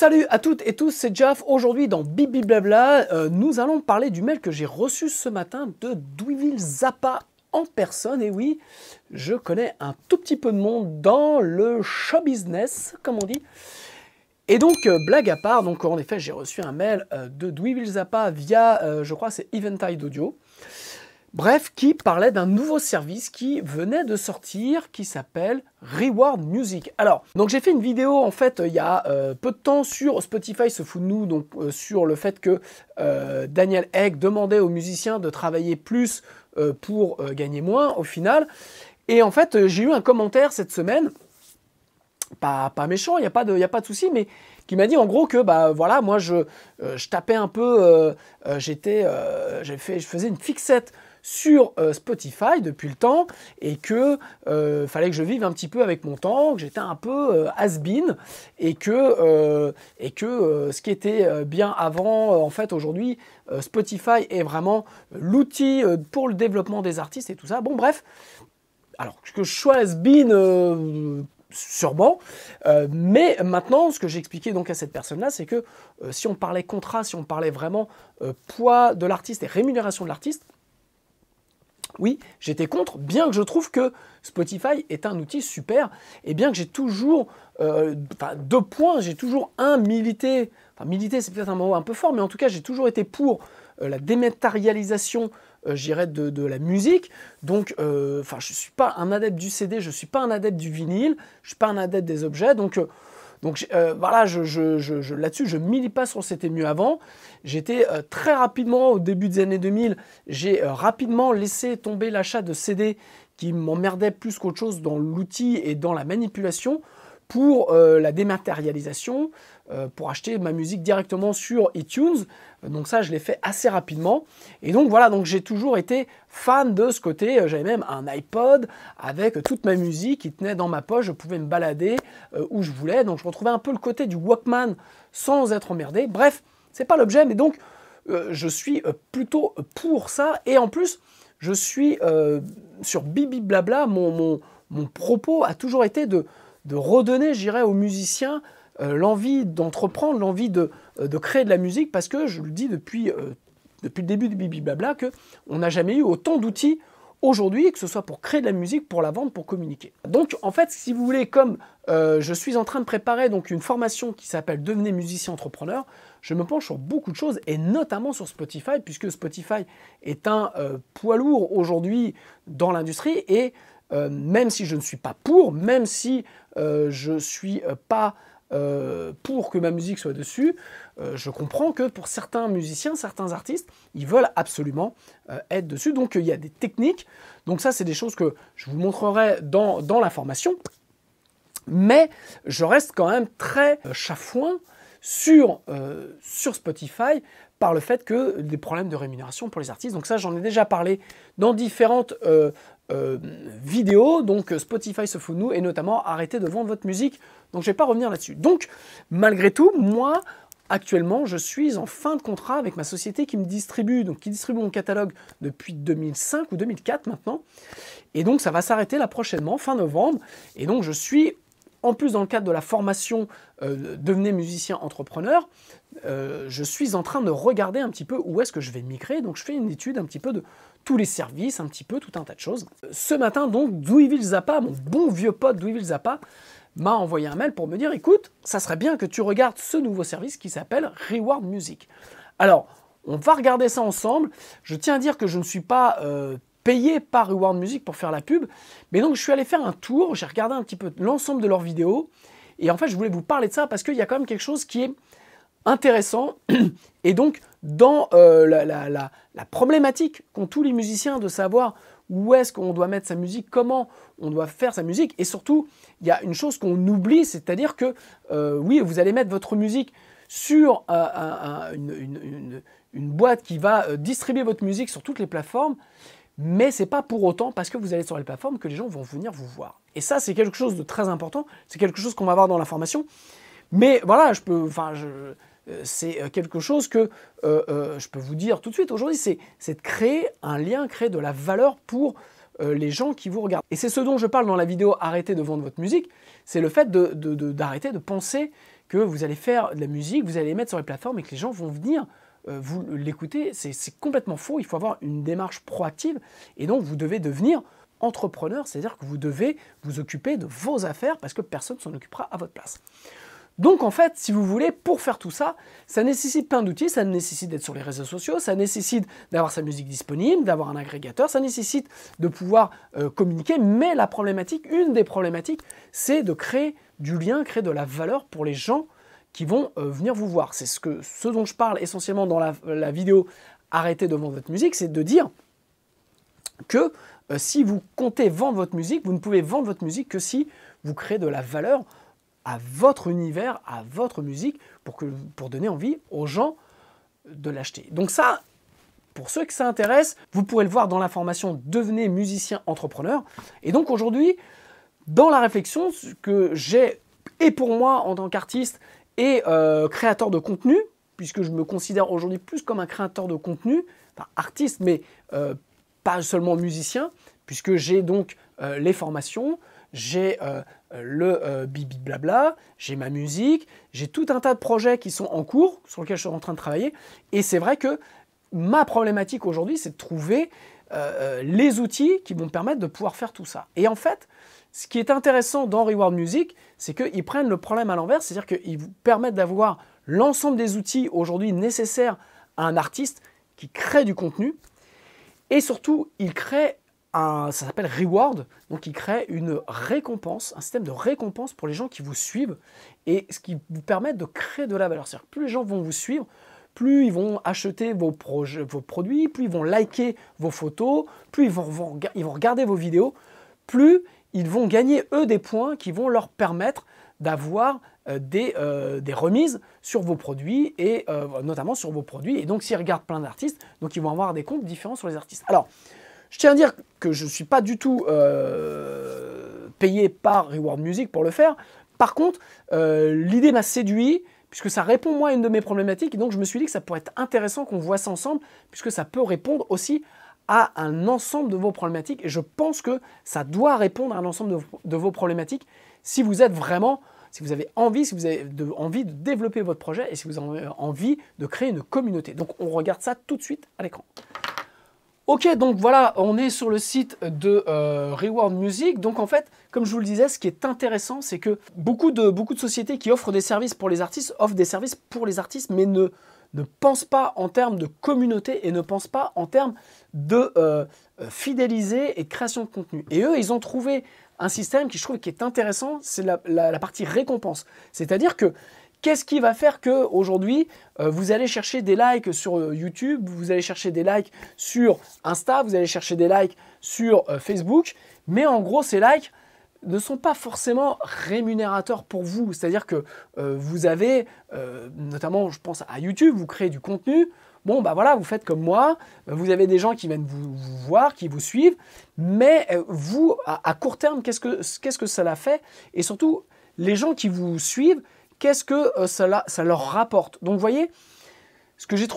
Salut à toutes et tous, c'est Jaf. Aujourd'hui dans Bibi Blabla, nous allons parler du mail que j'ai reçu ce matin de Dweevil Zappa en personne. Et oui, je connais un tout petit peu de monde dans le show business, comme on dit. Et donc, blague à part, donc en effet, j'ai reçu un mail de Dweevil Zappa via, je crois, c'est Eventide Audio. Bref, qui parlait d'un nouveau service qui venait de sortir, qui s'appelle Reward Music. Alors, donc j'ai fait une vidéo en fait il y a peu de temps sur Spotify se fout de nous, donc sur le fait que Daniel Ek demandait aux musiciens de travailler plus pour gagner moins au final. Et en fait, j'ai eu un commentaire cette semaine, pas méchant, il n'y a pas de souci, mais qui m'a dit en gros que bah voilà, moi je tapais un peu, je faisais une fixette sur Spotify depuis le temps et que fallait que je vive un petit peu avec mon temps, que j'étais un peu has-been et que ce qui était bien avant, en fait aujourd'hui Spotify est vraiment l'outil pour le développement des artistes et tout ça. Bon bref, alors que je sois has-been sûrement, mais maintenant ce que j'ai expliqué donc à cette personne-là, c'est que si on parlait contrat, si on parlait vraiment poids de l'artiste et rémunération de l'artiste, oui, j'étais contre, bien que je trouve que Spotify est un outil super, et bien que j'ai toujours, deux points, j'ai toujours milité, enfin milité c'est peut-être un mot un peu fort, mais en tout cas j'ai toujours été pour la dématérialisation, je dirais, de la musique. Donc, je ne suis pas un adepte du CD, je ne suis pas un adepte du vinyle, je ne suis pas un adepte des objets, donc voilà, là-dessus, je ne milite pas sur c'était mieux avant. J'étais très rapidement, au début des années 2000, j'ai rapidement laissé tomber l'achat de CD qui m'emmerdait plus qu'autre chose dans l'outil et dans la manipulation pour la dématérialisation, pour acheter ma musique directement sur iTunes. Donc ça, je l'ai fait assez rapidement. Et donc voilà, donc j'ai toujours été fan de ce côté. J'avais même un iPod avec toute ma musique qui tenait dans ma poche. Je pouvais me balader où je voulais. Donc je retrouvais un peu le côté du Walkman sans être emmerdé. Bref, c'est pas l'objet, mais donc je suis plutôt pour ça. Et en plus, je suis sur Bibi Blabla, mon propos a toujours été de redonner, je dirais, aux musiciens l'envie d'entreprendre, l'envie de créer de la musique, parce que je le dis depuis le début de Bibi Blabla, qu'on n'a jamais eu autant d'outils aujourd'hui, que ce soit pour créer de la musique, pour la vendre, pour communiquer. Donc en fait, si vous voulez, comme je suis en train de préparer donc une formation qui s'appelle Devenez musicien entrepreneur, je me penche sur beaucoup de choses, et notamment sur Spotify, puisque Spotify est un poids lourd aujourd'hui dans l'industrie, et même si je ne suis pas pour, même si je ne suis pas pour que ma musique soit dessus, je comprends que pour certains musiciens, certains artistes, ils veulent absolument être dessus. Donc il y a des techniques, donc ça c'est des choses que je vous montrerai dans la formation, mais je reste quand même très chafouin sur Spotify par le fait que des problèmes de rémunération pour les artistes. Donc ça, j'en ai déjà parlé dans différentes vidéos. Donc Spotify se fout de nous, et notamment arrêtez de vendre votre musique. Donc je ne vais pas revenir là-dessus. Donc malgré tout, moi, actuellement, je suis en fin de contrat avec ma société qui me distribue, donc qui distribue mon catalogue depuis 2005 ou 2004 maintenant. Et donc ça va s'arrêter là prochainement, fin novembre. Et donc je suis, en plus dans le cadre de la formation Devenez musicien entrepreneur, je suis en train de regarder un petit peu où est-ce que je vais migrer. Donc je fais une étude un petit peu de tous les services, un petit peu tout un tas de choses. Ce matin donc, Dweevil Zappa, mon bon vieux pote Dweevil Zappa, m'a envoyé un mail pour me dire, écoute, ça serait bien que tu regardes ce nouveau service qui s'appelle Reward Music. Alors, on va regarder ça ensemble. Je tiens à dire que je ne suis pas payé par Reward Music pour faire la pub, mais donc je suis allé faire un tour, j'ai regardé un petit peu l'ensemble de leurs vidéos, et en fait je voulais vous parler de ça parce qu'il y a quand même quelque chose qui est intéressant, et donc dans la problématique qu'ont tous les musiciens de savoir où est-ce qu'on doit mettre sa musique, comment on doit faire sa musique, et surtout, il y a une chose qu'on oublie, c'est-à-dire que, oui, vous allez mettre votre musique sur une boîte qui va distribuer votre musique sur toutes les plateformes, mais ce n'est pas pour autant parce que vous allez sur les plateformes que les gens vont venir vous voir. Et ça, c'est quelque chose de très important, c'est quelque chose qu'on va voir dans la formation, mais voilà, c'est quelque chose que je peux vous dire tout de suite aujourd'hui, c'est de créer un lien, créer de la valeur pour les gens qui vous regardent. Et c'est ce dont je parle dans la vidéo « Arrêtez de vendre votre musique », c'est le fait d'arrêter de penser que vous allez faire de la musique, vous allez les mettre sur les plateformes et que les gens vont venir vous l'écouter. C'est complètement faux, il faut avoir une démarche proactive et donc vous devez devenir entrepreneur, c'est-à-dire que vous devez vous occuper de vos affaires parce que personne ne s'en occupera à votre place. Donc en fait, si vous voulez, pour faire tout ça, ça nécessite plein d'outils, ça nécessite d'être sur les réseaux sociaux, ça nécessite d'avoir sa musique disponible, d'avoir un agrégateur, ça nécessite de pouvoir communiquer, mais la problématique, une des problématiques, c'est de créer du lien, créer de la valeur pour les gens qui vont venir vous voir. C'est ce dont je parle essentiellement dans la vidéo « Arrêtez de vendre votre musique », c'est de dire que si vous comptez vendre votre musique, vous ne pouvez vendre votre musique que si vous créez de la valeur à votre univers, à votre musique, pour donner envie aux gens de l'acheter. Donc ça, pour ceux que ça intéresse, vous pourrez le voir dans la formation « Devenez musicien entrepreneur ». Et donc aujourd'hui, dans la réflexion que j'ai, et pour moi en tant qu'artiste et créateur de contenu, puisque je me considère aujourd'hui plus comme un créateur de contenu, enfin artiste, mais pas seulement musicien, puisque j'ai donc les formations, j'ai le Bibi Blabla, j'ai ma musique, j'ai tout un tas de projets qui sont en cours, sur lesquels je suis en train de travailler. Et c'est vrai que ma problématique aujourd'hui, c'est de trouver les outils qui vont me permettre de pouvoir faire tout ça. Et en fait, ce qui est intéressant dans Reward Music, c'est qu'ils prennent le problème à l'envers, c'est-à-dire qu'ils vous permettent d'avoir l'ensemble des outils aujourd'hui nécessaires à un artiste qui crée du contenu. Et surtout, ils créent ça s'appelle Reward, donc il crée une récompense, un système de récompense pour les gens qui vous suivent et ce qui vous permet de créer de la valeur. C'est-à-dire que plus les gens vont vous suivre, plus ils vont acheter vos produits, plus ils vont liker vos photos, plus ils vont regarder vos vidéos, plus ils vont gagner eux des points qui vont leur permettre d'avoir des remises sur vos produits et notamment sur vos produits. Et donc s'ils regardent plein d'artistes, donc ils vont avoir des comptes différents sur les artistes. Alors, je tiens à dire que je ne suis pas du tout payé par Reward Music pour le faire. Par contre, l'idée m'a séduit, puisque ça répond moi à une de mes problématiques. Et donc, je me suis dit que ça pourrait être intéressant qu'on voit ça ensemble, puisque ça peut répondre aussi à un ensemble de vos problématiques. Et je pense que ça doit répondre à un ensemble de vos problématiques si vous êtes vraiment, si vous avez envie, si vous avez envie de développer votre projet et si vous avez envie de créer une communauté. Donc, on regarde ça tout de suite à l'écran. Ok, donc voilà, on est sur le site de Reward Music. Donc en fait, comme je vous le disais, ce qui est intéressant, c'est que beaucoup de sociétés qui offrent des services pour les artistes offrent des services pour les artistes, mais ne pensent pas en termes de communauté et ne pensent pas en termes de fidéliser et création de contenu. Et eux, ils ont trouvé un système qui je trouve qui est intéressant, c'est la partie récompense. C'est-à-dire que qu'est-ce qui va faire qu'aujourd'hui, vous allez chercher des likes sur YouTube, vous allez chercher des likes sur Insta, vous allez chercher des likes sur Facebook, mais en gros, ces likes ne sont pas forcément rémunérateurs pour vous. C'est-à-dire que vous avez, notamment, je pense à YouTube, vous créez du contenu. Bon, bah voilà, vous faites comme moi, vous avez des gens qui viennent vous voir, qui vous suivent, mais vous, à court terme, qu'est-ce que cela fait? Et surtout, les gens qui vous suivent, qu'est-ce que ça leur rapporte? Donc, vous voyez, ce que j'ai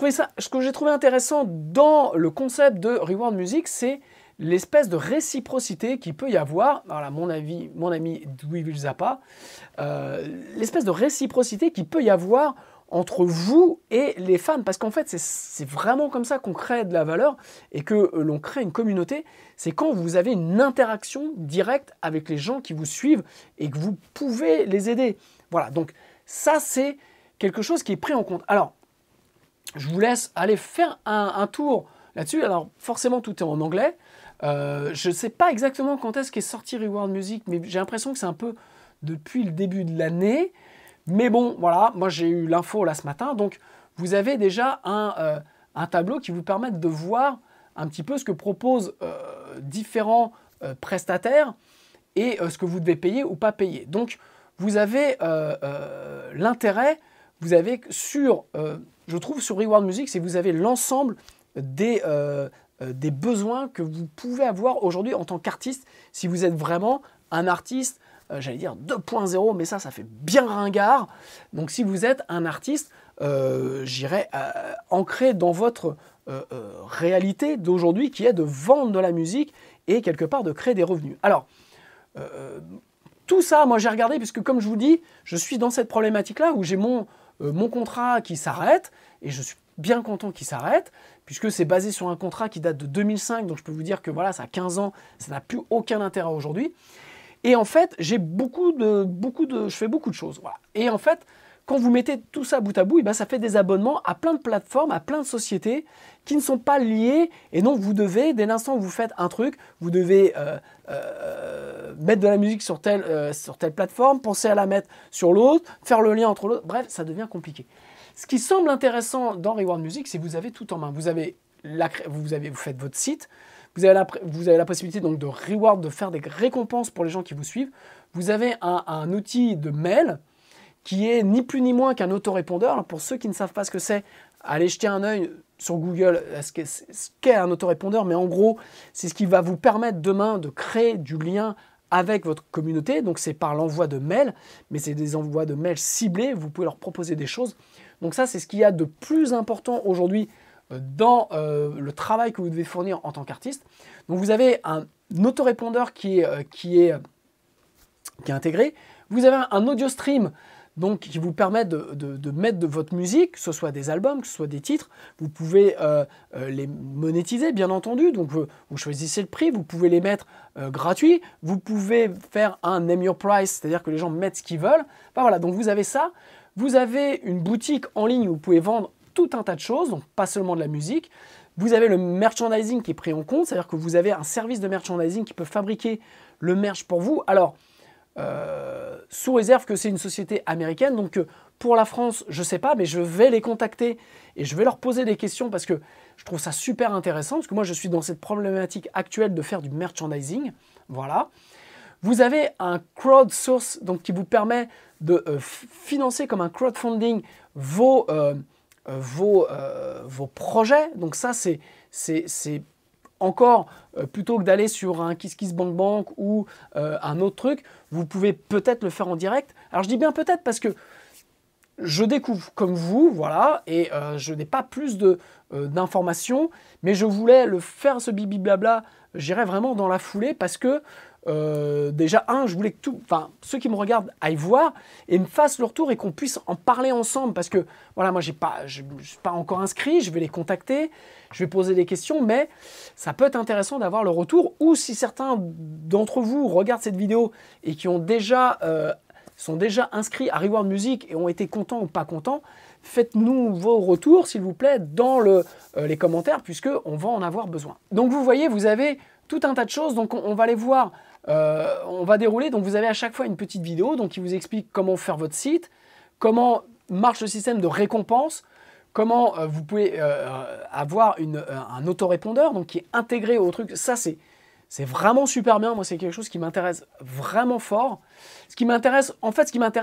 trouvé intéressant dans le concept de Reward Music, c'est l'espèce de réciprocité qu'il peut y avoir. Voilà, mon ami Dweevil Zappa, l'espèce de réciprocité qu'il peut y avoir entre vous et les fans, parce qu'en fait, c'est vraiment comme ça qu'on crée de la valeur et que l'on crée une communauté. C'est quand vous avez une interaction directe avec les gens qui vous suivent et que vous pouvez les aider. Voilà, donc ça, c'est quelque chose qui est pris en compte. Alors, je vous laisse aller faire un tour là-dessus. Alors, forcément, tout est en anglais. Je ne sais pas exactement quand est-ce qu'est sorti Reward Music, mais j'ai l'impression que c'est un peu depuis le début de l'année. Mais bon, voilà, moi j'ai eu l'info là ce matin, donc vous avez déjà un tableau qui vous permet de voir un petit peu ce que proposent différents prestataires et ce que vous devez payer ou pas payer. Donc vous avez l'intérêt, vous avez je trouve sur Reward Music, c'est que vous avez l'ensemble des besoins que vous pouvez avoir aujourd'hui en tant qu'artiste, si vous êtes vraiment un artiste, j'allais dire 2.0, mais ça fait bien ringard. Donc si vous êtes un artiste, j'irais ancré dans votre réalité d'aujourd'hui, qui est de vendre de la musique et quelque part de créer des revenus. Alors, tout ça, moi j'ai regardé, puisque comme je vous dis, je suis dans cette problématique-là où j'ai mon contrat qui s'arrête, et je suis bien content qu'il s'arrête, puisque c'est basé sur un contrat qui date de 2005, donc je peux vous dire que voilà, ça a 15 ans, ça n'a plus aucun intérêt aujourd'hui. Et en fait, je fais beaucoup de choses. Voilà. Et en fait, quand vous mettez tout ça bout à bout, et ben ça fait des abonnements à plein de plateformes, à plein de sociétés qui ne sont pas liées. Et donc, vous devez, dès l'instant où vous faites un truc, vous devez mettre de la musique sur telle plateforme, penser à la mettre sur l'autre, faire le lien entre l'autre. Bref, ça devient compliqué. Ce qui semble intéressant dans Reward Music, c'est que vous avez tout en main. Vous faites votre site, vous avez la possibilité donc de reward, de faire des récompenses pour les gens qui vous suivent. Vous avez un outil de mail qui est ni plus ni moins qu'un autorépondeur. Alors pour ceux qui ne savent pas ce que c'est, allez jeter un œil sur Google ce qu'est un autorépondeur, mais en gros, c'est ce qui va vous permettre demain de créer du lien avec votre communauté. Donc c'est par l'envoi de mails, mais c'est des envois de mails ciblés, vous pouvez leur proposer des choses. Donc ça, c'est ce qu'il y a de plus important aujourd'hui dans le travail que vous devez fournir en tant qu'artiste. Donc vous avez un autorépondeur qui est intégré. Vous avez un audio stream donc, qui vous permet de mettre de votre musique, que ce soit des albums, que ce soit des titres. Vous pouvez les monétiser, bien entendu. Donc vous choisissez le prix, vous pouvez les mettre gratuits. Vous pouvez faire un name your price, c'est-à-dire que les gens mettent ce qu'ils veulent. Enfin, voilà, donc vous avez ça. Vous avez une boutique en ligne où vous pouvez vendre tout un tas de choses, donc pas seulement de la musique. Vous avez le merchandising qui est pris en compte, c'est-à-dire que vous avez un service de merchandising qui peut fabriquer le merch pour vous. Alors, sous réserve que c'est une société américaine, donc pour la France, je ne sais pas, mais je vais les contacter et je vais leur poser des questions parce que je trouve ça super intéressant, parce que moi je suis dans cette problématique actuelle de faire du merchandising. Voilà. Vous avez un crowdsource donc, qui vous permet de financer comme un crowdfunding vos projets. Donc ça, c'est encore, plutôt que d'aller sur un KissKissBankBank ou un autre truc, vous pouvez peut-être le faire en direct. Alors je dis bien peut-être parce que je découvre comme vous, voilà, et je n'ai pas plus d'informations, mais je voulais le faire, ce bibi blabla, j'irai vraiment dans la foulée parce que déjà, je voulais que ceux qui me regardent aillent voir et me fassent leur tour et qu'on puisse en parler ensemble parce que, voilà, moi, je ne suis pas encore inscrit, je vais les contacter, je vais poser des questions, mais ça peut être intéressant d'avoir le retour ou si certains d'entre vous regardent cette vidéo et qui ont sont déjà inscrits à Reward Music et ont été contents ou pas contents, faites-nous vos retours, s'il vous plaît, dans les commentaires puisqu'on va en avoir besoin. Donc, vous voyez, vous avez tout un tas de choses, donc on va les voir. On va dérouler, donc vous avez à chaque fois une petite vidéo donc qui vous explique comment faire votre site, comment marche le système de récompense, comment vous pouvez avoir un autorépondeur donc qui est intégré au truc. Ça, c'est vraiment super bien. Moi, c'est quelque chose qui m'intéresse vraiment fort. Ce qui m'intéresse,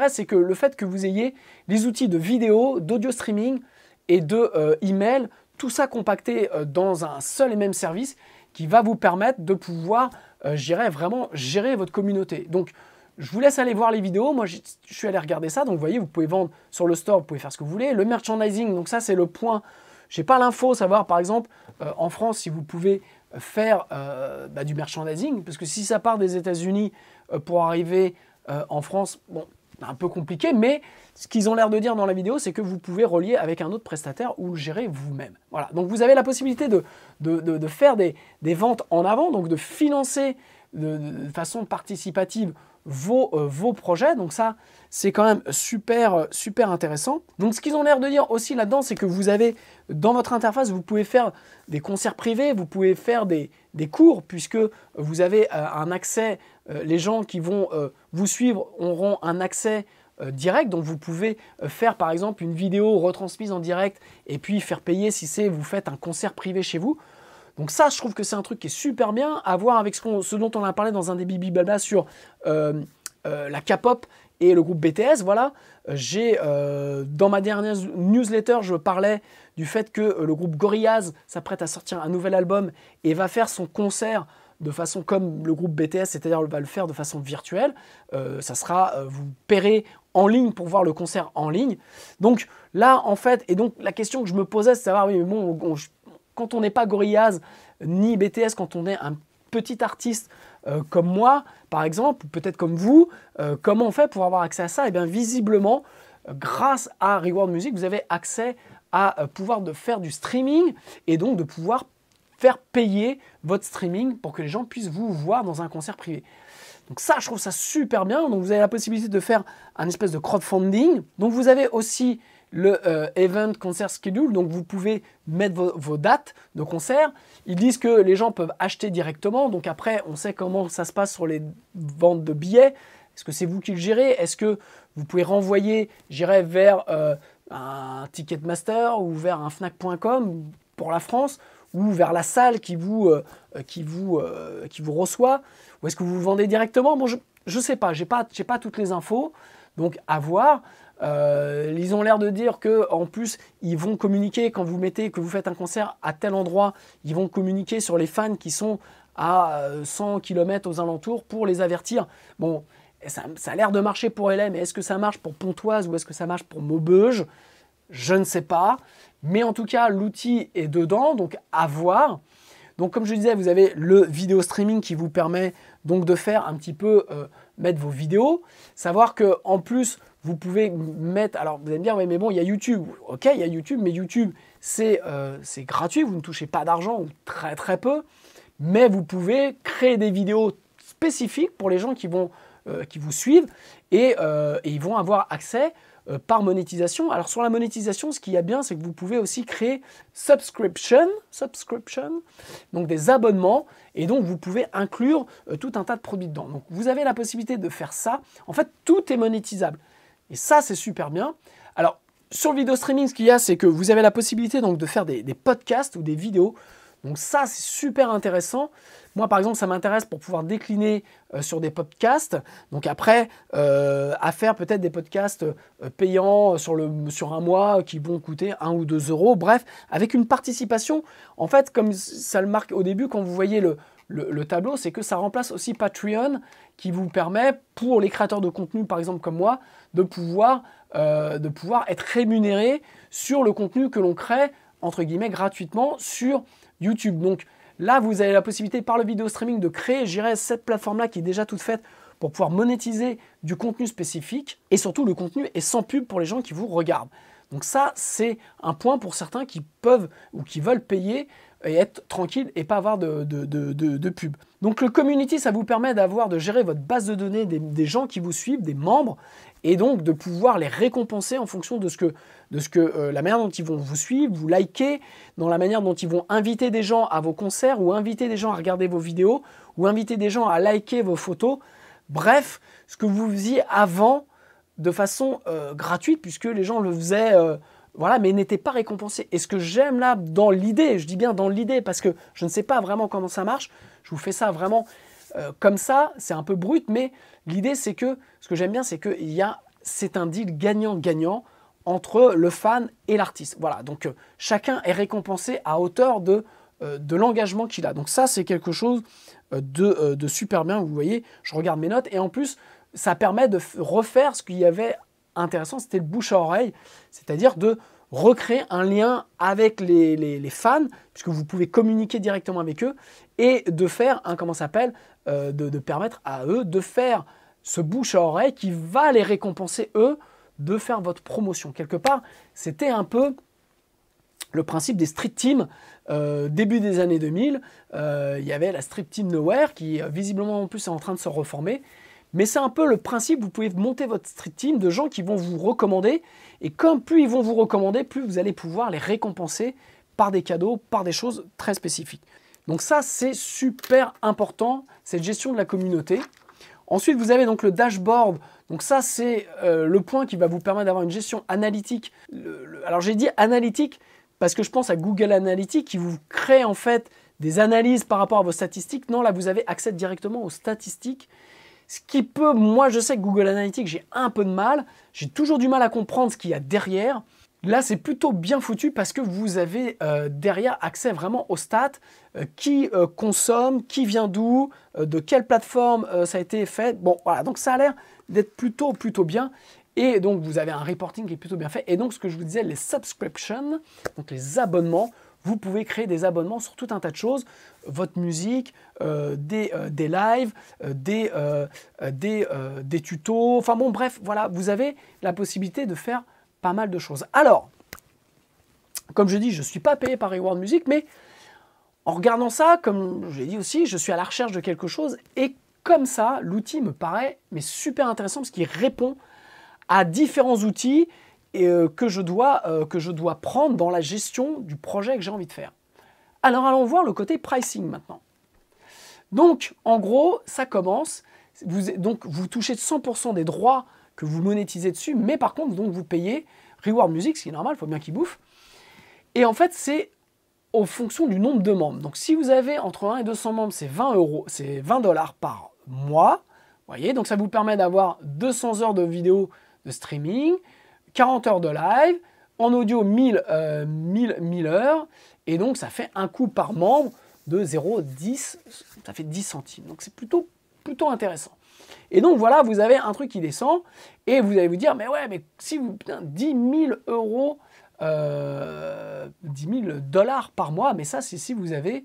c'est que le fait que vous ayez les outils de vidéo, d'audio streaming et de email, tout ça compacté dans un seul et même service qui va vous permettre de pouvoir, vraiment gérer votre communauté. Donc, je vous laisse aller voir les vidéos. Moi, je suis allé regarder ça. Donc, vous voyez, vous pouvez vendre sur le store, vous pouvez faire ce que vous voulez. Le merchandising, donc ça, c'est le point. Je n'ai pas l'info, savoir, par exemple, en France, si vous pouvez faire du merchandising. Parce que si ça part des États-Unis pour arriver en France, bon, un peu compliqué, mais ce qu'ils ont l'air de dire dans la vidéo, c'est que vous pouvez relier avec un autre prestataire ou le gérer vous-même. Voilà, donc vous avez la possibilité de faire des ventes en avant, donc de financer de façon participative vos projets. Donc ça, c'est quand même super, super intéressant. Donc ce qu'ils ont l'air de dire aussi là-dedans, c'est que vous avez, dans votre interface, vous pouvez faire des concerts privés, vous pouvez faire des cours, puisque vous avez un accès, les gens qui vont vous suivre auront un accès direct, donc vous pouvez faire par exemple une vidéo retransmise en direct et puis faire payer si vous faites un concert privé chez vous. Donc ça, je trouve que c'est un truc qui est super bien à voir avec ce dont on a parlé dans un des Bibi Blabla sur la K-pop et le groupe BTS. Voilà, dans ma dernière newsletter, je parlais du fait que le groupe Gorillaz s'apprête à sortir un nouvel album et va faire son concert de façon comme le groupe BTS, c'est-à-dire va le faire de façon virtuelle. Ça sera, vous paierez en ligne pour voir le concert en ligne. Donc là, en fait, et donc la question que je me posais, c'est de savoir, oui, mais bon, quand on n'est pas Gorillaz ni BTS, quand on est un petit artiste comme moi, par exemple, peut-être comme vous, comment on fait pour avoir accès à ça? Eh bien, visiblement, grâce à Reward Music, vous avez accès à pouvoir faire du streaming et donc de pouvoir faire payer votre streaming pour que les gens puissent vous voir dans un concert privé. Donc ça, je trouve ça super bien. Donc vous avez la possibilité de faire un espèce de crowdfunding. Donc vous avez aussi le Event Concert Schedule. Donc vous pouvez mettre vos dates de concert. Ils disent que les gens peuvent acheter directement. Donc après, on sait comment ça se passe sur les ventes de billets. Est-ce que c'est vous qui le gérez? Est-ce que vous pouvez renvoyer, j'irai vers un Ticketmaster ou vers un Fnac.com pour la France, ou vers la salle qui vous reçoit, ou est-ce que vous vendez directement? Bon, je ne sais pas, j'ai pas toutes les infos, donc à voir. Ils ont l'air de dire qu'en plus, ils vont communiquer quand vous faites un concert à tel endroit, ils vont communiquer sur les fans qui sont à 100 km aux alentours pour les avertir. Bon, ça a l'air de marcher pour LA, mais est-ce que ça marche pour Pontoise ou est-ce que ça marche pour Maubeuge? Je ne sais pas. Mais en tout cas, l'outil est dedans, donc à voir. Donc comme je disais, vous avez le vidéo streaming qui vous permet donc de faire un petit peu, mettre vos vidéos. Savoir qu'en plus, vous pouvez mettre... Alors vous allez me dire, ouais, mais bon, il y a YouTube. Ok, il y a YouTube, mais YouTube, c'est gratuit, vous ne touchez pas d'argent ou très très peu. Mais vous pouvez créer des vidéos spécifiques pour les gens qui vous suivent et ils vont avoir accès par monétisation. Alors sur la monétisation, ce qu'il y a bien, c'est que vous pouvez aussi créer subscription, donc des abonnements, et donc vous pouvez inclure tout un tas de produits dedans. Donc vous avez la possibilité de faire ça. En fait, tout est monétisable. Et ça, c'est super bien. Alors, sur le vidéo streaming, ce qu'il y a, c'est que vous avez la possibilité donc, de faire des podcasts ou des vidéos. Donc ça, c'est super intéressant. Moi, par exemple, ça m'intéresse pour pouvoir décliner sur des podcasts. Donc après, à faire peut-être des podcasts payants sur un mois qui vont coûter 1 ou 2 euros. Bref, avec une participation. En fait, comme ça le marque au début, quand vous voyez le tableau, c'est que ça remplace aussi Patreon qui vous permet, pour les créateurs de contenu, par exemple comme moi, de pouvoir être rémunéré sur le contenu que l'on crée, entre guillemets, gratuitement sur YouTube. Donc là, vous avez la possibilité par le vidéo streaming de créer, j'irais, cette plateforme-là qui est déjà toute faite pour pouvoir monétiser du contenu spécifique. Et surtout, le contenu est sans pub pour les gens qui vous regardent. Donc ça, c'est un point pour certains qui peuvent ou qui veulent payer et être tranquille et pas avoir de pub. Donc le community, ça vous permet de gérer votre base de données des gens qui vous suivent, des membres, et donc de pouvoir les récompenser en fonction de la manière dont ils vont vous suivre, vous liker, dans la manière dont ils vont inviter des gens à vos concerts, ou inviter des gens à regarder vos vidéos, ou inviter des gens à liker vos photos. Bref, ce que vous faisiez avant de façon gratuite, puisque les gens le faisaient... voilà, mais n'était pas récompensé. Et ce que j'aime là, dans l'idée, je dis bien dans l'idée, parce que je ne sais pas vraiment comment ça marche, je vous fais ça vraiment comme ça, c'est un peu brut, mais l'idée c'est que, ce que j'aime bien, c'est que c'est un deal gagnant-gagnant entre le fan et l'artiste. Voilà, donc chacun est récompensé à hauteur de l'engagement qu'il a. Donc ça, c'est quelque chose de super bien, vous voyez, je regarde mes notes, et en plus, ça permet de refaire ce qu'il y avait intéressant, c'était le bouche à oreille, c'est-à-dire de recréer un lien avec les fans, puisque vous pouvez communiquer directement avec eux, et de faire de permettre à eux de faire ce bouche à oreille qui va les récompenser, eux, de faire votre promotion. Quelque part, c'était un peu le principe des street teams. Début des années 2000, il y avait la street team Nowhere qui, visiblement, en plus, est en train de se reformer. Mais c'est un peu le principe, vous pouvez monter votre street team de gens qui vont vous recommander. Et comme plus ils vont vous recommander, plus vous allez pouvoir les récompenser par des cadeaux, par des choses très spécifiques. Donc ça, c'est super important, cette gestion de la communauté. Ensuite, vous avez donc le dashboard. Donc ça, c'est le point qui va vous permettre d'avoir une gestion analytique. Alors j'ai dit analytique parce que je pense à Google Analytics qui vous crée en fait des analyses par rapport à vos statistiques. Non, là, vous avez accès directement aux statistiques. Ce qui peut, moi je sais que Google Analytics, j'ai un peu de mal, j'ai toujours du mal à comprendre ce qu'il y a derrière. Là, c'est plutôt bien foutu parce que vous avez derrière accès vraiment aux stats, qui consomme, qui vient d'où, de quelle plateforme ça a été fait. Bon, voilà, donc ça a l'air d'être plutôt bien. Et donc, vous avez un reporting qui est plutôt bien fait. Et donc, ce que je vous disais, les subscriptions, donc les abonnements, vous pouvez créer des abonnements sur tout un tas de choses, votre musique, des lives, des tutos, enfin bon bref, voilà, vous avez la possibilité de faire pas mal de choses. Alors, comme je dis, je ne suis pas payé par Reward Music, mais en regardant ça, comme je l'ai dit aussi, je suis à la recherche de quelque chose et comme ça, l'outil me paraît super intéressant parce qu'il répond à différents outils que je dois prendre dans la gestion du projet que j'ai envie de faire. Alors allons voir le côté pricing maintenant. Donc en gros, ça commence, vous touchez 100% des droits que vous monétisez dessus, mais par contre, donc, vous payez Reward Music, ce qui est normal, il faut bien qu'il bouffe. Et en fait, c'est en fonction du nombre de membres. Donc si vous avez entre 1 et 200 membres, c'est 20 €, c'est 20 $ par mois. Vous voyez, donc ça vous permet d'avoir 200 heures de vidéo de streaming, 40 heures de live, en audio 1000 heures, et donc ça fait un coût par membre de 0,10, ça fait 10 centimes. Donc c'est plutôt intéressant. Et donc voilà, vous avez un truc qui descend, et vous allez vous dire, mais ouais, mais si vous, putain, 10 000 €, 10 000 $ par mois, mais ça c'est si vous avez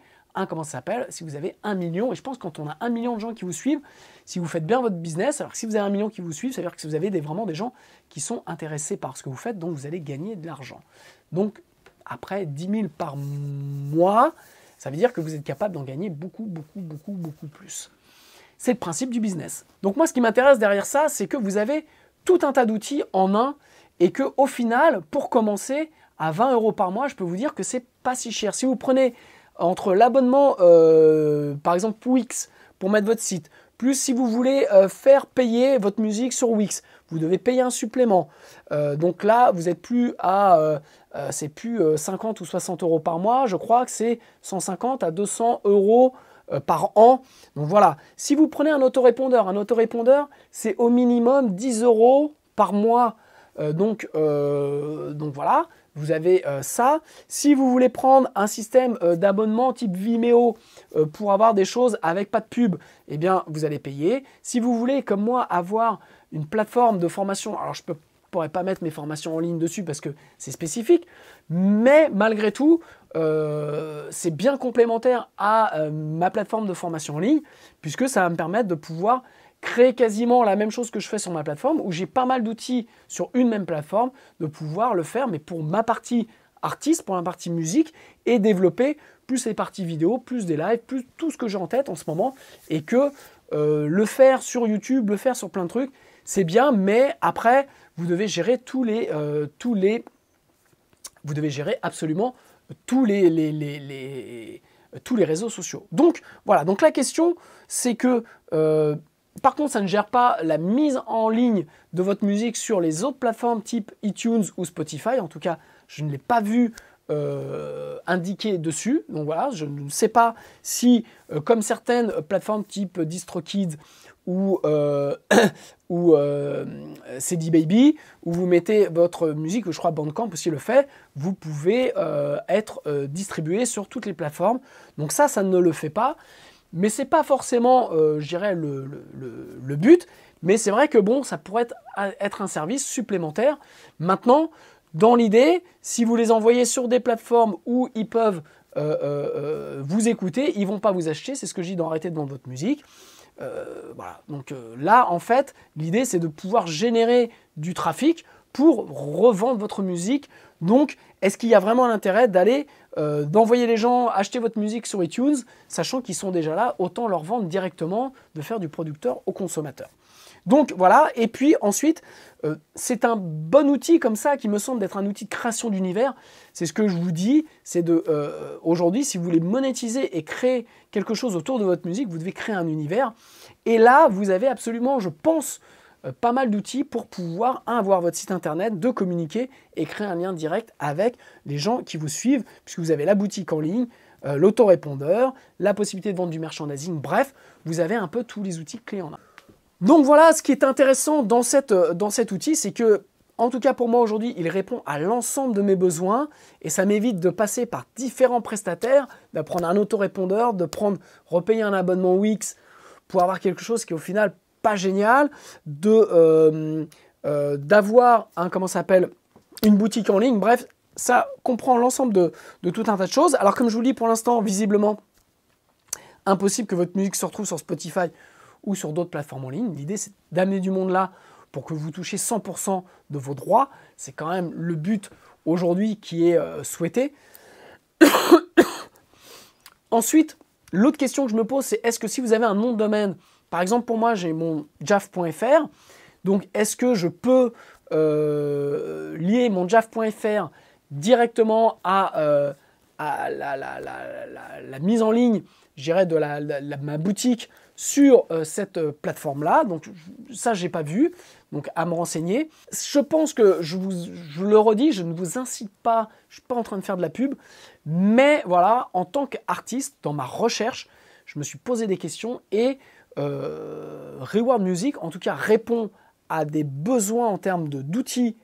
comment ça s'appelle, si vous avez 1 million, et je pense que quand on a 1 million de gens qui vous suivent, si vous faites bien votre business, alors que si vous avez 1 million qui vous suivent, ça veut dire que vous avez vraiment des gens qui sont intéressés par ce que vous faites, donc vous allez gagner de l'argent. Donc après 10 000 par mois, ça veut dire que vous êtes capable d'en gagner beaucoup plus. C'est le principe du business. Donc moi ce qui m'intéresse derrière ça, c'est que vous avez tout un tas d'outils en un, et qu'au final, pour commencer, à 20 € par mois, je peux vous dire que c'est pas si cher. Si vous prenez entre l'abonnement, par exemple Wix, pour mettre votre site, plus si vous voulez faire payer votre musique sur Wix, vous devez payer un supplément. Donc là, vous n'êtes plus à, c'est plus 50 ou 60 € par mois, je crois que c'est 150 à 200 € par an. Donc voilà, si vous prenez un autorépondeur, c'est au minimum 10 € par mois. Donc voilà, vous avez ça. Si vous voulez prendre un système d'abonnement type Vimeo pour avoir des choses avec pas de pub, eh bien vous allez payer. Si vous voulez, comme moi, avoir une plateforme de formation, alors je ne pourrais pas mettre mes formations en ligne dessus parce que c'est spécifique, mais malgré tout, c'est bien complémentaire à ma plateforme de formation en ligne, puisque ça va me permettre de pouvoir créer quasiment la même chose que je fais sur ma plateforme, où j'ai pas mal d'outils sur une même plateforme, de pouvoir le faire, mais pour ma partie artiste, pour la partie musique, et développer plus les parties vidéo, plus des lives, plus tout ce que j'ai en tête en ce moment, et que le faire sur YouTube, le faire sur plein de trucs, c'est bien, mais après, vous devez gérer vous devez gérer absolument tous les réseaux sociaux. Donc voilà, donc la question, c'est que par contre, ça ne gère pas la mise en ligne de votre musique sur les autres plateformes type iTunes ou Spotify. En tout cas, je ne l'ai pas vu indiqué dessus. Donc voilà, je ne sais pas si, comme certaines plateformes type DistroKid ou CD Baby, où vous mettez votre musique, je crois Bandcamp aussi le fait, vous pouvez être distribué sur toutes les plateformes. Donc ça ne le fait pas. Mais ce n'est pas forcément, je dirais, le but. Mais c'est vrai que bon, ça pourrait être un service supplémentaire. Maintenant, dans l'idée, si vous les envoyez sur des plateformes où ils peuvent vous écouter, ils ne vont pas vous acheter. C'est ce que je dis dans Arrêtez de vendre votre musique. Voilà. Donc là, en fait, l'idée, c'est de pouvoir générer du trafic pour revendre votre musique. Donc, est-ce qu'il y a vraiment l'intérêt d'aller d'envoyer les gens acheter votre musique sur iTunes, sachant qu'ils sont déjà là, autant leur vendre directement, de faire du producteur au consommateur. Donc voilà, et puis ensuite, c'est un bon outil comme ça qui me semble d'être un outil de création d'univers. C'est ce que je vous dis, c'est de aujourd'hui, si vous voulez monétiser et créer quelque chose autour de votre musique, vous devez créer un univers. Et là, vous avez absolument, je pense, pas mal d'outils pour pouvoir avoir votre site internet, de communiquer et créer un lien direct avec les gens qui vous suivent, puisque vous avez la boutique en ligne, l'autorépondeur, la possibilité de vendre du merchandising, bref, vous avez un peu tous les outils clés en main. Donc voilà, ce qui est intéressant dans cet outil, c'est que, en tout cas pour moi aujourd'hui, il répond à l'ensemble de mes besoins et ça m'évite de passer par différents prestataires, de prendre un autorépondeur, de repayer un abonnement Wix pour avoir quelque chose qui est au final pas génial, d'avoir une boutique en ligne, bref, ça comprend l'ensemble de tout un tas de choses. Alors comme je vous le dis, pour l'instant, visiblement, impossible que votre musique se retrouve sur Spotify ou sur d'autres plateformes en ligne. L'idée, c'est d'amener du monde là pour que vous touchiez 100% de vos droits. C'est quand même le but aujourd'hui qui est souhaité. Ensuite, l'autre question que je me pose, c'est est-ce que si vous avez un nom de domaine, par exemple pour moi j'ai mon jaf.fr, donc est-ce que je peux lier mon jaf.fr directement à la mise en ligne, je dirais, de ma boutique sur cette plateforme-là. Donc ça, je n'ai pas vu, donc à me renseigner. Je pense que, je le redis, je ne vous incite pas, je ne suis pas en train de faire de la pub, mais voilà, en tant qu'artiste, dans ma recherche, je me suis posé des questions et Reward Music, en tout cas, répond à des besoins en termes d'outils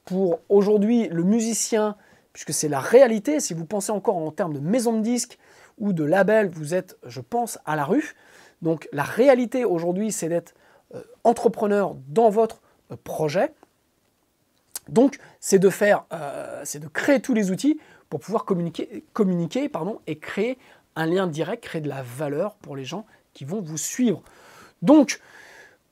pour aujourd'hui le musicien, puisque c'est la réalité. Si vous pensez encore en termes de maison de disques ou de label, vous êtes, je pense, à la rue. Donc la réalité aujourd'hui, c'est d'être entrepreneur dans votre projet. Donc c'est de créer tous les outils pour pouvoir communiquer et créer un lien direct, créer de la valeur pour les gens qui vont vous suivre. Donc,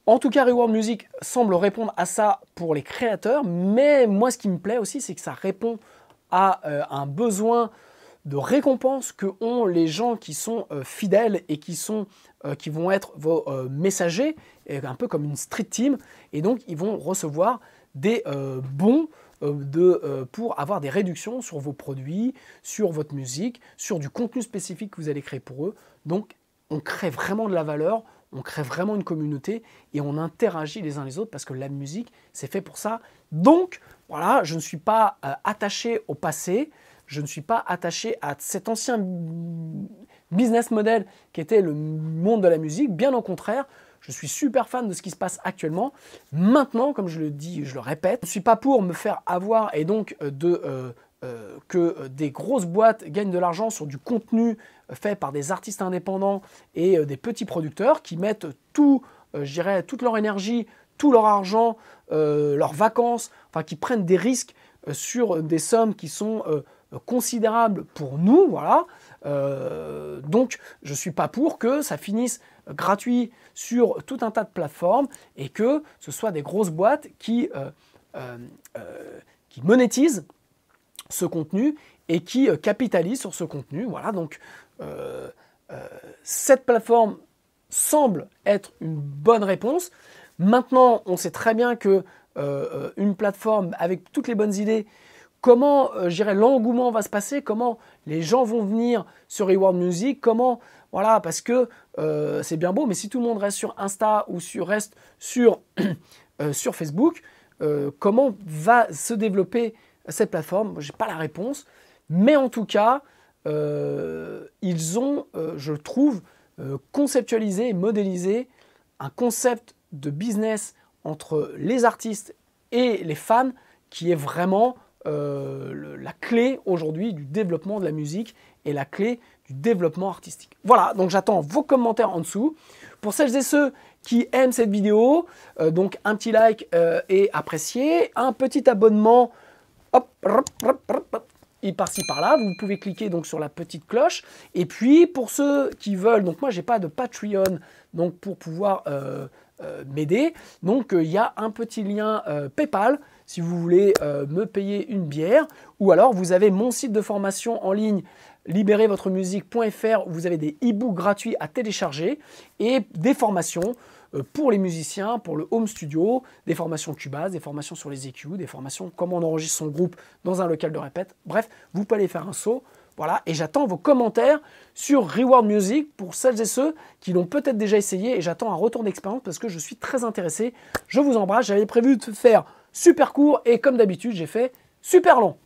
en tout cas, Reward Music semble répondre à ça pour les créateurs, mais moi, ce qui me plaît aussi, c'est que ça répond à un besoin de récompense que ont les gens qui sont fidèles et qui vont être vos messagers, un peu comme une street team, et donc ils vont recevoir des bons pour avoir des réductions sur vos produits, sur votre musique, sur du contenu spécifique que vous allez créer pour eux. Donc on crée vraiment de la valeur, on crée vraiment une communauté et on interagit les uns les autres parce que la musique, c'est fait pour ça. Donc voilà, je ne suis pas attaché au passé, je ne suis pas attaché à cet ancien business model qui était le monde de la musique. Bien au contraire, je suis super fan de ce qui se passe actuellement. Maintenant, comme je le dis, je le répète, je ne suis pas pour me faire avoir et donc que des grosses boîtes gagnent de l'argent sur du contenu fait par des artistes indépendants et des petits producteurs qui mettent tout, je dirais, toute leur énergie, tout leur argent, leurs vacances, enfin qui prennent des risques sur des sommes qui sont considérables pour nous, voilà. Donc je ne suis pas pour que ça finisse gratuit sur tout un tas de plateformes et que ce soit des grosses boîtes qui monétisent ce contenu et qui capitalisent sur ce contenu. Voilà, donc cette plateforme semble être une bonne réponse. Maintenant, on sait très bien que une plateforme avec toutes les bonnes idées, comment l'engouement va se passer, comment les gens vont venir sur Reward Music, comment, voilà, parce que c'est bien beau, mais si tout le monde reste sur Insta ou reste sur Facebook, comment va se développer cette plateforme? Je n'ai pas la réponse, mais en tout cas, ils ont, je trouve, conceptualisé et modélisé un concept de business entre les artistes et les fans qui est vraiment la clé aujourd'hui du développement de la musique et la clé du développement artistique. Voilà, donc j'attends vos commentaires en dessous. Pour celles et ceux qui aiment cette vidéo, donc un petit like est apprécié, un petit abonnement, hop, et par-ci par-là, vous pouvez cliquer donc sur la petite cloche. Et puis pour ceux qui veulent, donc moi j'ai pas de Patreon, donc pour pouvoir m'aider, donc il y a un petit lien PayPal si vous voulez me payer une bière, ou alors vous avez mon site de formation en ligne libérezvotremusique.fr où vous avez des e-books gratuits à télécharger et des formations pour les musiciens, pour le home studio, des formations Cubase, des formations sur les EQ, des formations comment on enregistre son groupe dans un local de répète. Bref, vous pouvez aller faire un saut. Voilà, et j'attends vos commentaires sur Reward Music pour celles et ceux qui l'ont peut-être déjà essayé, et j'attends un retour d'expérience parce que je suis très intéressé. Je vous embrasse, j'avais prévu de faire super court et comme d'habitude, j'ai fait super long.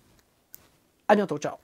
À bientôt, ciao.